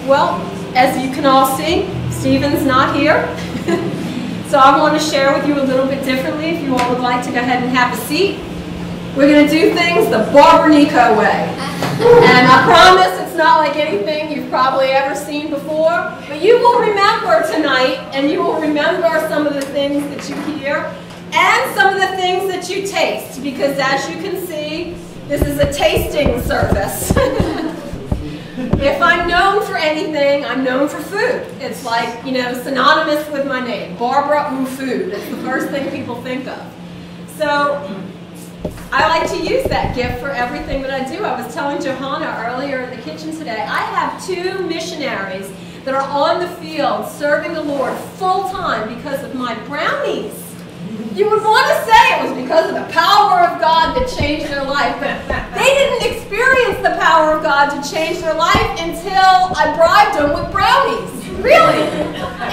Well, as you can all see, Stephen's not here. So I want to share with you a little bit differently. If you all would like to go ahead and have a seat. We're going to do things the Barbara Nicaud way. And I promise it's not like anything you've probably ever seen before, but you will remember tonight, and you will remember some of the things that you hear, and some of the things that you taste, because as you can see, this is a tasting service. If I'm known for anything, I'm known for food. It's like, you know, synonymous with my name. Barbara ooh food. It's the first thing people think of. So I like to use that gift for everything that I do. I was telling Johanna earlier in the kitchen today, I have 2 missionaries that are on the field serving the Lord full-time because of my brownies. You would want to say it was because of the power of God that changed their life, but they didn't experience the power of God to change their life until I bribed them with brownies. Really.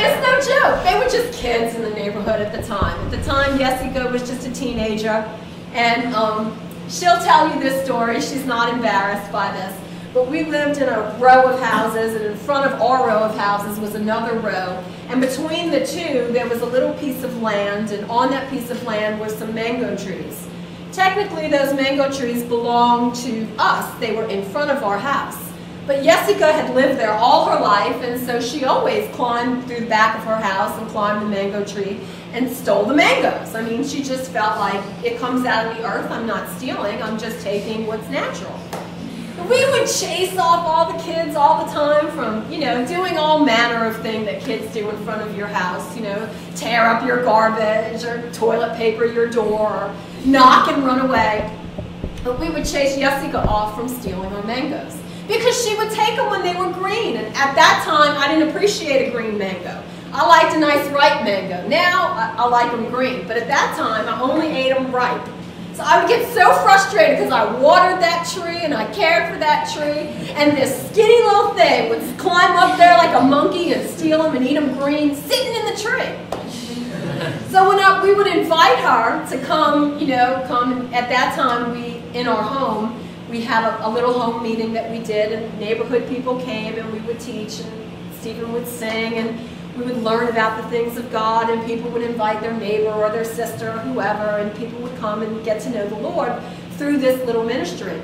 It's no joke. They were just kids in the neighborhood at the time. At the time, Nicaud was just a teenager, and she'll tell you this story. She's not embarrassed by this. But we lived in a row of houses, and in front of our row of houses was another row. And between the two, there was a little piece of land, and on that piece of land were some mango trees. Technically, those mango trees belonged to us. They were in front of our house. But Nicaud had lived there all her life, and so she always climbed through the back of her house and climbed the mango tree and stole the mangoes. I mean, she just felt like it comes out of the earth. I'm not stealing. I'm just taking what's natural. We would chase off all the kids all the time from, you know, doing all manner of things that kids do in front of your house, you know, tear up your garbage or toilet paper your door or knock and run away. But we would chase Nicaud off from stealing our mangoes because she would take them when they were green. And at that time, I didn't appreciate a green mango. I liked a nice ripe mango. Now, I like them green. But at that time, I only ate them ripe. So I would get so frustrated because I watered that tree and I cared for that tree, and this skinny little thing would climb up there like a monkey and steal them and eat them green, sitting in the tree. So when we would invite her to come, you know, at that time in our home, we had a little home meeting that we did, and neighborhood people came and we would teach, and Stephen would sing, and we would learn about the things of God, and people would invite their neighbor or their sister or whoever, and people would come and get to know the Lord through this little ministry.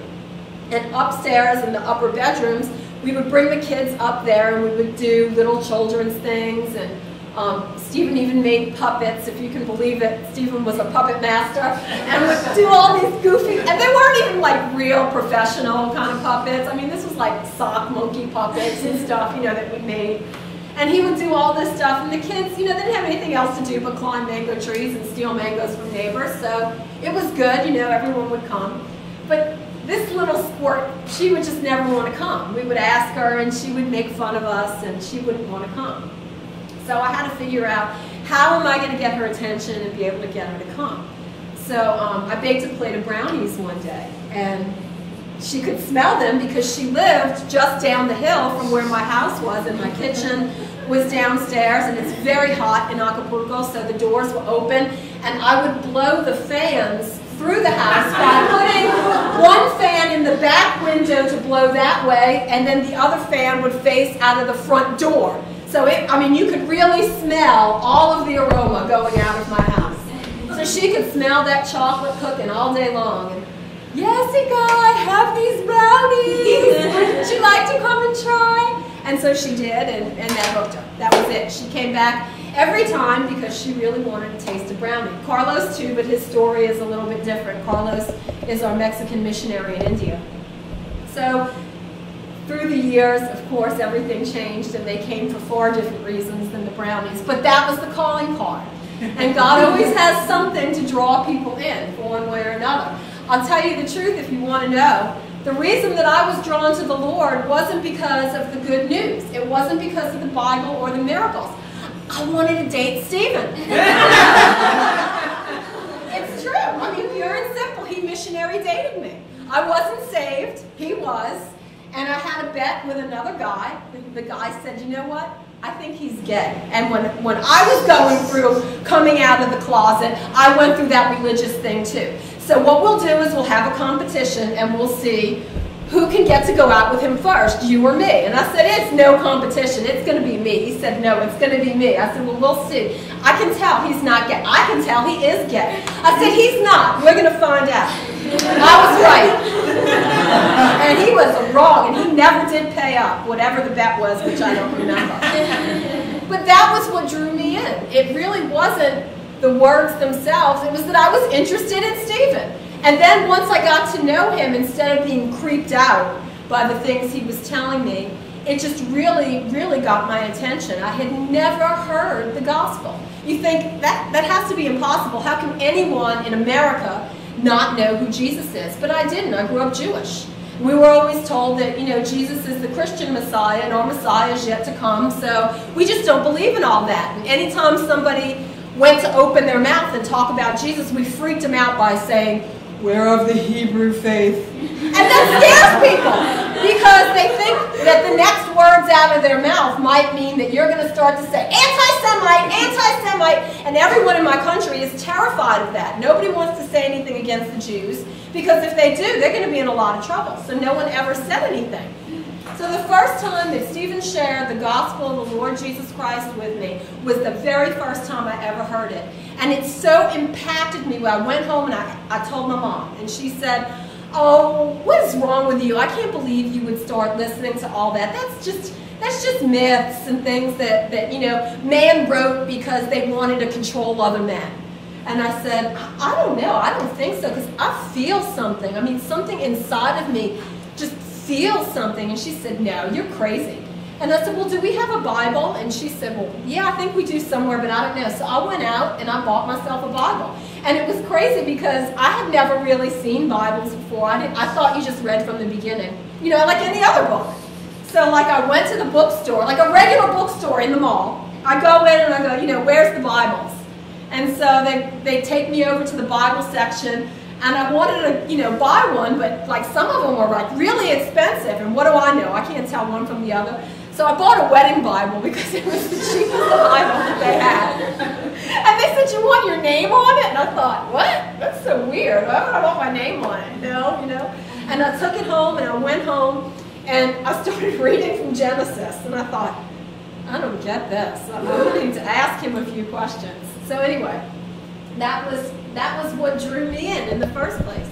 And upstairs in the upper bedrooms, we would bring the kids up there and we would do little children's things, and Stephen even made puppets, if you can believe it. Stephen was a puppet master, and would do all these goofy, and they weren't even like real professional kind of puppets. I mean, this was like sock monkey puppets and stuff, you know, that we made. And he would do all this stuff, and the kids, you know, they didn't have anything else to do but climb mango trees and steal mangoes from neighbors, so it was good, you know, everyone would come. But this little sport, she would just never want to come. We would ask her, and she would make fun of us, and she wouldn't want to come. So I had to figure out, how am I going to get her attention and be able to get her to come? So I baked a plate of brownies one day, and she could smell them because she lived just down the hill from where my house was, and my kitchen was downstairs, and it's very hot in Acapulco, so the doors were open, and I would blow the fans through the house by putting one fan in the back window to blow that way, and then the other fan would face out of the front door. So I mean, you could really smell all of the aroma going out of my house. So she could smell that chocolate cooking all day long. And, Nicaud, I have these brownies. Would you like to come and try? And so she did, and that hooked her. That was it. She came back every time because she really wanted to taste a brownie. Carlos too, but his story is a little bit different. Carlos is our Mexican missionary in India. So through the years, of course, everything changed, and they came for far different reasons than the brownies. But that was the calling card. And God always has something to draw people in, for one way or another. I'll tell you the truth if you want to know. The reason that I was drawn to the Lord wasn't because of the good news. It wasn't because of the Bible or the miracles. I wanted to date Stephen. It's true. I mean, pure and simple. He missionary dated me. I wasn't saved. He was. And I had a bet with another guy. The guy said, you know what? I think he's gay. And when I was going through coming out of the closet, I went through that religious thing too. So what we'll do is we'll have a competition, and we'll see who can get to go out with him first, you or me? And I said, it's no competition. It's going to be me. He said, no, it's going to be me. I said, well, we'll see. I can tell he's not gay. I can tell he is gay. I said, he's not. We're going to find out. I was right. And he was wrong, and he never did pay up, whatever the bet was, which I don't remember. But that was what drew me in. It really wasn't the words themselves. It was that I was interested in Stephen. And then once I got to know him, instead of being creeped out by the things he was telling me, it just really, really got my attention. I had never heard the gospel. You think, that has to be impossible. How can anyone in America not know who Jesus is? But I didn't. I grew up Jewish. We were always told that, you know, Jesus is the Christian Messiah and our Messiah is yet to come. So we just don't believe in all that. And anytime somebody went to open their mouth and talk about Jesus, we freaked them out by saying, we're of the Hebrew faith. And that scares people because they think that the next words out of their mouth might mean that you're going to start to say, anti-Semite, anti-Semite, and everyone in my country is terrified of that. Nobody wants to say anything against the Jews because if they do, they're going to be in a lot of trouble. So no one ever said anything. So the first time that Stephen shared the gospel of the Lord Jesus Christ with me was the very first time I ever heard it. And it so impacted me when I went home and I told my mom. And she said, oh, what is wrong with you? I can't believe you would start listening to all that. That's just myths and things that you know, man wrote because they wanted to control other men. And I said, I don't know. I don't think so because I feel something. I mean, something inside of me just feels something. And she said, no, you're crazy. And I said, well, do we have a Bible? And she said, well, yeah, I think we do somewhere, but I don't know. So I went out and I bought myself a Bible. And it was crazy because I had never really seen Bibles before. I thought you just read from the beginning, you know, like any other book. So like I went to the bookstore, like a regular bookstore in the mall. I go in and I go, you know, where's the Bibles? And so they take me over to the Bible section. And I wanted to, you know, buy one, but like some of them were like really expensive. And what do I know? I can't tell one from the other. So I bought a wedding Bible because it was the cheapest Bible that they had. And they said, you want your name on it? And I thought, what? That's so weird. Why would I want my name on it? No, you know. And I took it home and I went home and I started reading from Genesis. And I thought, I don't get this. I'm going to ask him a few questions. So anyway, that was what drew me in the first place.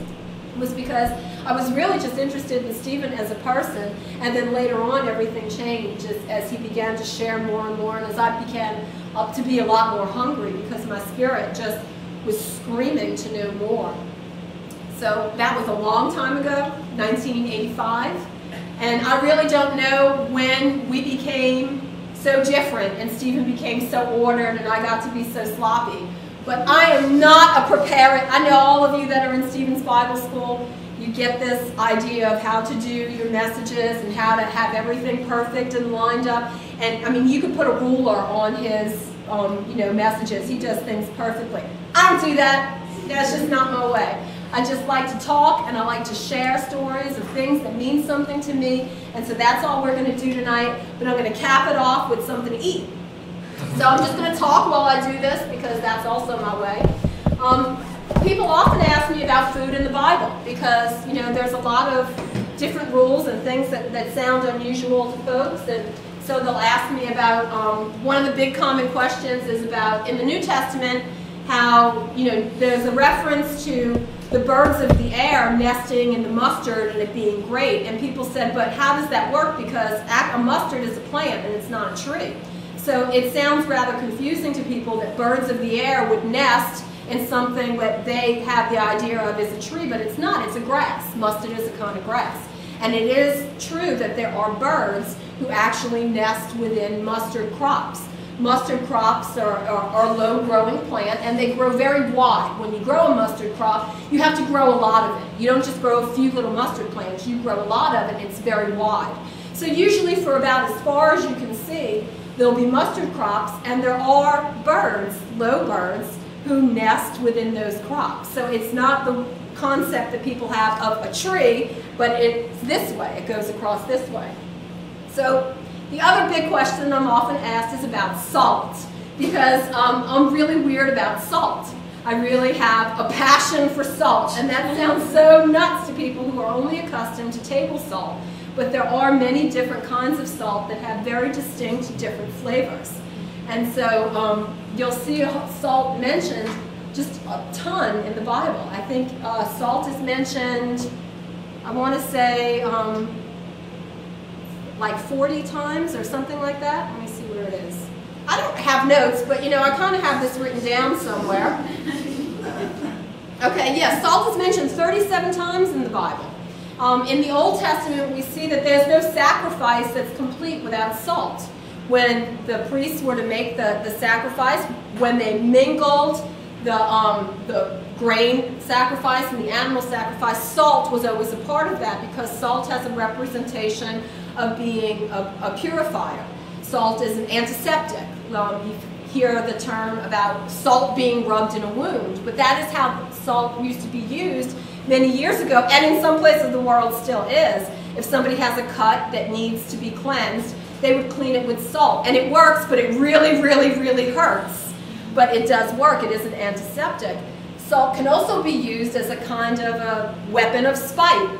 Was because I was really just interested in Stephen as a person, and then later on everything changed as he began to share more and more, and as I began up to be a lot more hungry because my spirit just was screaming to know more. So that was a long time ago, 1985, and I really don't know when we became so different and Stephen became so ordered and I got to be so sloppy. But I am not a preparer. I know all of you that are in Stephen's Bible School, you get this idea of how to do your messages and how to have everything perfect and lined up. And I mean, you could put a ruler on his you know, messages. He does things perfectly. I don't do that. That's just not my way. I just like to talk and I like to share stories of things that mean something to me. And so that's all we're going to do tonight. But I'm going to cap it off with something to eat. So I'm just going to talk while I do this because that's also my way. People often ask me about food in the Bible because, you know, there's a lot of different rules and things that sound unusual to folks. And so they'll ask me about, one of the big common questions is about, in the New Testament, how, you know, there's a reference to the birds of the air nesting in the mustard and it being great. And people said, but how does that work? Because a mustard is a plant and it's not a tree. So it sounds rather confusing to people that birds of the air would nest in something that they have the idea of as a tree, but it's not. It's a grass. Mustard is a kind of grass. And it is true that there are birds who actually nest within mustard crops. Mustard crops are a low-growing plant, and they grow very wide. When you grow a mustard crop, you have to grow a lot of it. You don't just grow a few little mustard plants. You grow a lot of it, and it's very wide. So usually for about as far as you can see, there'll be mustard crops, and there are birds, low birds, who nest within those crops. So it's not the concept that people have of a tree, but it's this way. It goes across this way. So the other big question I'm often asked is about salt, because I'm really weird about salt. I really have a passion for salt. And that sounds so nuts to people who are only accustomed to table salt. But there are many different kinds of salt that have very distinct different flavors. And so you'll see salt mentioned just a ton in the Bible. I think salt is mentioned, I want to say, like 40 times or something like that. Let me see where it is. I don't have notes, but you know, I kind of have this written down somewhere. Okay, yes, salt is mentioned 37 times in the Bible. In the Old Testament, we see that there's no sacrifice that's complete without salt. When the priests were to make the sacrifice, when they mingled the grain sacrifice and the animal sacrifice, salt was always a part of that because salt has a representation of being a purifier. Salt is an antiseptic. You hear the term about salt being rubbed in a wound, but that is how salt used to be used many years ago, and in some places of the world still is. If somebody has a cut that needs to be cleansed, they would clean it with salt. And it works, but it really, really, really hurts. But it does work. It is an antiseptic. Salt can also be used as a kind of a weapon of spite.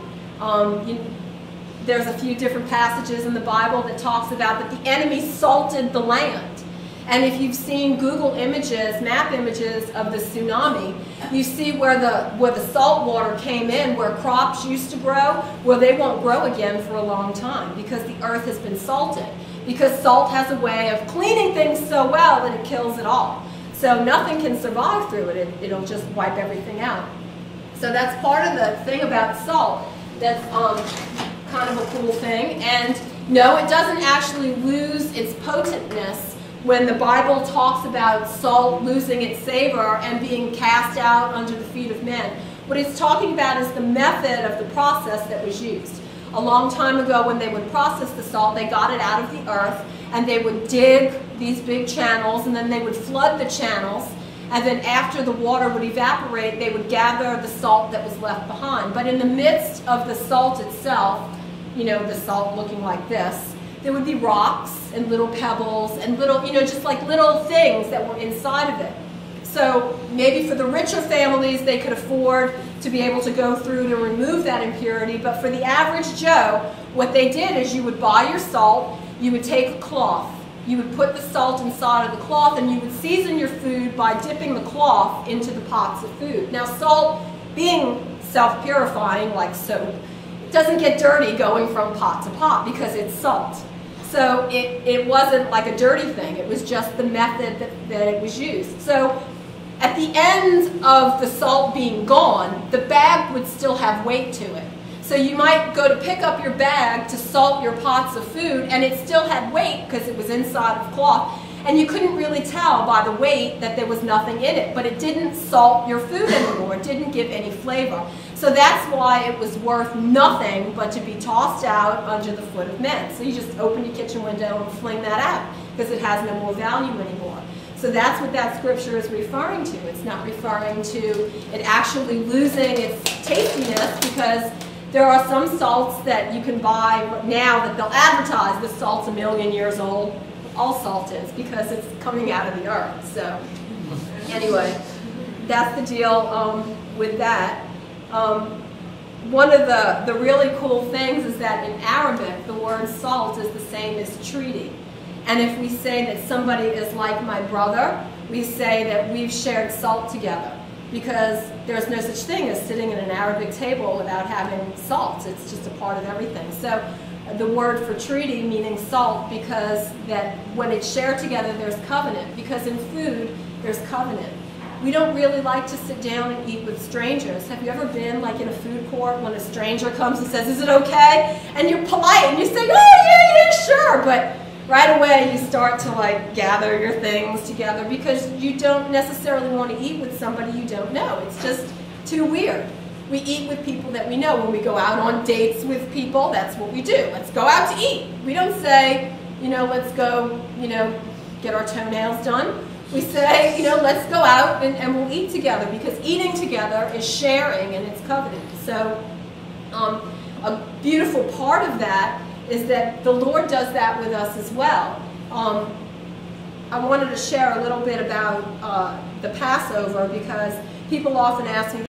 There's a few different passages in the Bible that talks about that the enemy salted the land. And if you've seen Google images, map images of the tsunami, you see where the salt water came in, where crops used to grow, well, they won't grow again for a long time because the earth has been salted. Because salt has a way of cleaning things so well that it kills it all. So nothing can survive through it. It'll just wipe everything out. So that's part of the thing about salt. That's kind of a cool thing. And no, it doesn't actually lose its potentness when the Bible talks about salt losing its savor and being cast out under the feet of men. What it's talking about is the method of the process that was used. A long time ago, when they would process the salt, they got it out of the earth, and they would dig these big channels, and then they would flood the channels, and then after the water would evaporate, they would gather the salt that was left behind. But in the midst of the salt itself, you know, the salt looking like this, there would be rocks and little pebbles and little, you know, just like little things that were inside of it. So maybe for the richer families, they could afford to be able to go through to remove that impurity. But for the average Joe, what they did is you would buy your salt, you would take a cloth, you would put the salt inside of the cloth, and you would season your food by dipping the cloth into the pots of food. Now salt, being self-purifying like soap, doesn't get dirty going from pot to pot because it's salt. So it wasn't like a dirty thing. It was just the method that it was used. So at the end of the salt being gone, the bag would still have weight to it. So you might go to pick up your bag to salt your pots of food, and it still had weight because it was inside of cloth. And you couldn't really tell by the weight that there was nothing in it, but it didn't salt your food anymore. It didn't give any flavor. So that's why it was worth nothing but to be tossed out under the foot of men. So you just open your kitchen window and fling that out because it has no more value anymore. So that's what that scripture is referring to. It's not referring to it actually losing its tastiness, because there are some salts that you can buy now that they'll advertise this salt's 1,000,000 years old. All salt is, because it's coming out of the earth. So anyway, that's the deal with that. One of the really cool things is that in Arabic, the word salt is the same as treaty. And if we say that somebody is like my brother, we say that we've shared salt together, because there's no such thing as sitting at an Arabic table without having salt. It's just a part of everything. So the word for treaty meaning salt, because that when it's shared together, there's covenant. Because in food, there's covenant. We don't really like to sit down and eat with strangers. Have you ever been like in a food court when a stranger comes and says, "Is it okay?" And you're polite and you say, "Oh yeah, sure." But right away you start to like gather your things together, because you don't necessarily want to eat with somebody you don't know. It's just too weird. We eat with people that we know. When we go out on dates with people, that's what we do. Let's go out to eat. We don't say, you know, let's go, you know, get our toenails done. We say, you know, let's go out and we'll eat together, because eating together is sharing and it's covenant. So a beautiful part of that is that the Lord does that with us as well. I wanted to share a little bit about the Passover, because people often ask me,